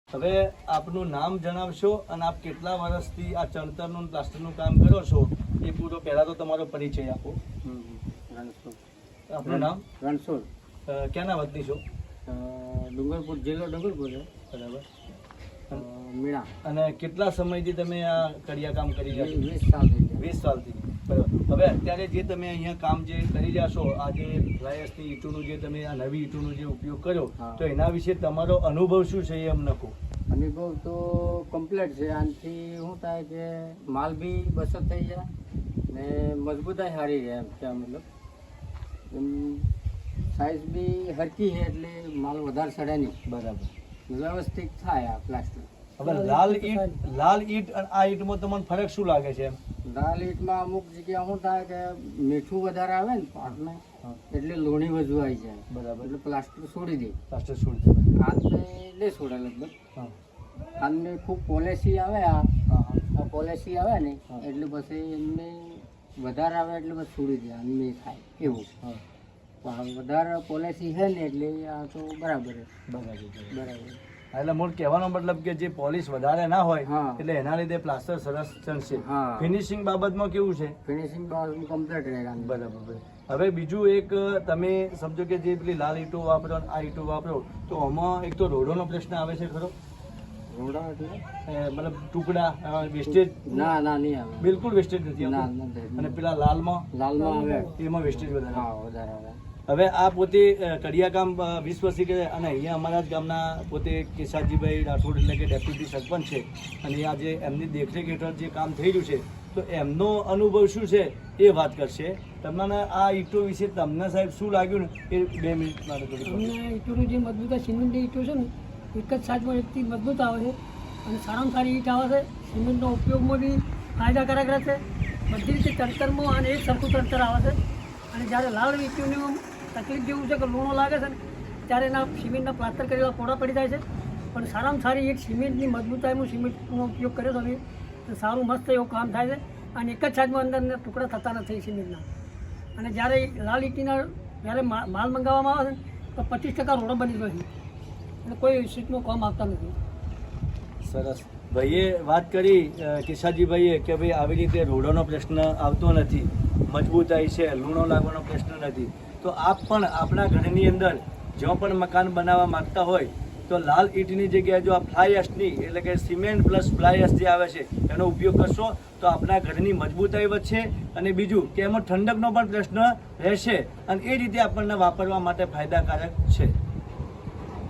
હવે આપનું નામ જણાવશો અને આપ કેટલા વર્ષથી આ ચણતરનું પ્લાસ્ટરનું કામ કરો છો એ પૂરો પહેલાં તો તમારો પરિચય આપો. રણછોડ. આપનું નામ? રણછોડ. ક્યાંના વતની છો? ડુંગરપુર જિલ્લો ડુંગરપુર છે. બરાબર. મીણા. અને કેટલા સમયથી તમે આ કડિયા કામ કરી રહ્યા છો? 20 સાલ થઈ ગયા. 20 સાલથી. બરાબર. હવે અત્યારે જે તમે અહીંયા કામ જે કરી રહ્યા છો, આ જે ફ્લાયર્સની ઈંટોનું જે તમે આ નવી ઈંટોનો જે ઉપયોગ કર્યો, હા. તો એના વિશે તમારો અનુભવ શું છે એ અમને કહો. અનુભવ તો કમ્પ્લીટ છે. આનાથી શું થાય કે માલ બી બચત થઈ જાય ને મજબૂતાઈ સારી રહે એમ છે. મતલબ સાઈઝ બી હરકી છે એટલે માલ વધારે સડે નહીં. બરાબર. વ્યવસ્થિત થાય આ પ્લાસ્ટર. હવે લાલ ઈંટ અને આ ઈંટમાં તમને ફરક શું લાગે છે એમ? લાલ ઈંટમાં અમુક જગ્યા શું થાય કે મીઠું વધારે આવે ને પાકમાં એટલે લોણી વધુ આવી જાય. બરાબર. એટલે પ્લાસ્ટર છોડી દે. પ્લાસ્ટર છોડી દે. હાથને લે છોડે લગભગ. હા. હાથને ખૂબ પોલિસી આવે. હા. આ પોલિસી આવે ને હા. એટલે પછી એમને વધારે આવે એટલે પછી છોડી દે. આને થાય એવું. હા. પણ વધારે પોલિસી છે ને એટલે આ તો બરાબર છે. બરાબર. બરાબર. એટલે મૂળ કહેવાનો મતલબ કે જે પોલિશ વધારે ના હોય હા. એટલે એના લીધે પ્લાસ્ટર સરસ ચણશે. હા. ફિનિશિંગ બાબતમાં કેવું છે? ફિનિશિંગ બાજુ કમ્પ્લીટ રહે. બરાબર. હવે બીજું એક તમે સમજો કે જે પેલી લાલ ઈંટો વાપરો અને આ ઈંટો વાપરો તો આમાં એક તો રોડોનો પ્રશ્ન આવે છે ખરો? રોડા એટલે મતલબ ટુકડા વેસ્ટેજ? ના ના નહીં આવે. બિલકુલ વેસ્ટેજ નથી ના આવતું. નથી. અને પેલા લાલમાં લાલમાં આવે. એમાં વેસ્ટેજ વધારે. હા વધારે આવે. હવે આ પોતે કડિયા કામ 20 વર્ષથી કરે અને અહીંયા અમારા જ ગામના પોતે કેશાજીભાઈ રાઠોડ એટલે કે ડેપ્યુટી સરપંચ છે અને આજે એમની દેખરેખ હેઠળ જે કામ થઈ રહ્યું છે તો એમનો અનુભવ શું છે એ વાત કરશે. તમને આ ઈંટો વિશે તમને સાહેબ શું લાગ્યું ને એ 2 મિનિટ માટે થોડી અમને ઈંટોનું જે મજબૂત સિમેન્ટની ઈંટો છે ને એક જ સાઈઝમાં એકથી મજબૂત આવે છે અને સારામાં સારી ઈંટ આવે છે. સિમેન્ટનો ઉપયોગમાં બી ફાયદાકારક રહે છે. બધી રીતે ચણતરમાં અને એક સરખું ચણતર આવે છે. અને જ્યારે લાલ ઈંટોની તકલીફ જેવું છે કે લૂણો લાગે છે ને ત્યારે એના સિમેન્ટના પ્લાસ્ટર કરેલા પોડા પડી જાય છે. પણ સારામાં સારી એક સિમેન્ટની મજબૂતાઈનું સિમેન્ટનો ઉપયોગ કર્યો તો અમે તો સારું મસ્ત એવું કામ થાય છે. અને એક જ સાઈઝમાં અંદરના ટુકડા થતા નથી સિમેન્ટના. અને જ્યારે લાલ ઈંટીના જ્યારે માલ મંગાવવામાં આવે છે તો 25% રોડો બની ગયો છે અને કોઈ સીટનું કામ આવતા નથી. સરસ. ભાઈએ વાત કરી કેશાજીભાઈએ કે ભાઈ આવી રીતે રોડોનો પ્રશ્ન આવતો નથી, મજબૂતાઈ છે, લૂણો લાગવાનો પ્રશ્ન નથી. તો આપ પણ આપણા ઘરની અંદર જ્યાં પણ મકાન બનાવવા માંગતા હોય તો લાલ ઈંટની જગ્યાએ જો આ ફ્લાય એશની એટલે કે સિમેન્ટ પ્લસ ફ્લાય એશ જે આવે છે એનો ઉપયોગ કરશો તો આપણા ઘરની મજબૂતાઈ વધશે અને બીજું કે એમાં ઠંડકનો પણ પ્રશ્ન રહેશે અને એ રીતે આપણને વાપરવા માટે ફાયદાકારક છે.